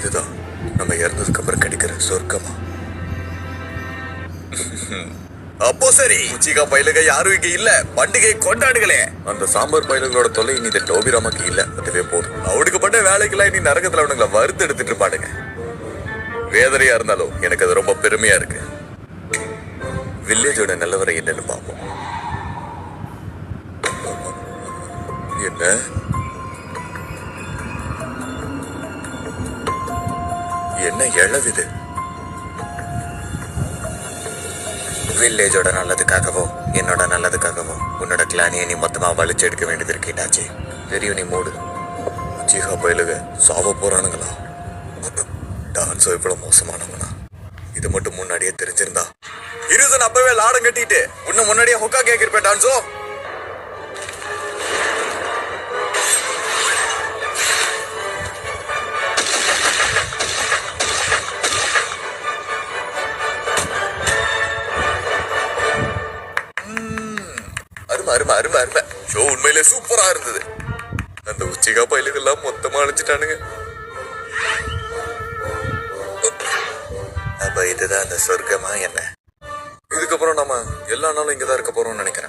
இதுதான் நம்ம இறந்ததுக்கு அப்புறம் கிடைக்கிற சொர்க்கமா? அப்போ சரி, உச்சிகா பயிலுக யாரும் இங்க இல்ல, பண்டிகை கொண்டாடுகளே. அந்த சாம்பார் பயிலுகளோட தொல்லை இனி இந்த டோபிராமாக்கு இல்ல, அதுவே போதும். அவனுக்கு பண்ண வேலைக்கெல்லாம் இனி நரகத்துல அவனுங்களை வறுத்து எடுத்துட்டு இருப்பானுங்க. வேதனையா இருந்தாலும் எனக்கு அது ரொம்ப பெருமையா இருக்கு. வில்லேஜோட நிலவரம் என்னன்னு பார்ப்போம். என்ன என்ன இழவுது? வில்லேஜோட நல்லதுக்காகவோ என்னோட நல்லதுக்காகவோ உன்னோட கிளானியை நீ மொத்தமா வலிச்சு எடுக்க வேண்டியது இருக்கீட்டாச்சு. தெரியும், நீ மூடு. ஜிஹா பயிலுக சாவ போறானுங்களா? டான்ஸோ இவ்வளவு மோசமானவனா? இது மட்டும் முன்னாடியே தெரிஞ்சிருந்தா இருதன் அப்பவே லாடம் கட்டிட்டு உன்ன முன்னாடியே ஹொக்கா கேக்கிருப்பேன். டான்ஸோ அருமை அருமை அருமை அருமை. ஷோ உண்மையிலே சூப்பரா இருந்தது. அந்த உச்சிகா பயிலுகள்லாம் மொத்தமா அழிச்சிட்டானுங்க. அப்ப இதுதான் அந்த சொர்க்கமா என்ன? இதுக்கப்புறம் நம்ம எல்லா நாளும் இங்கதான் இருக்க போறோம்னு நினைக்கிறேன்.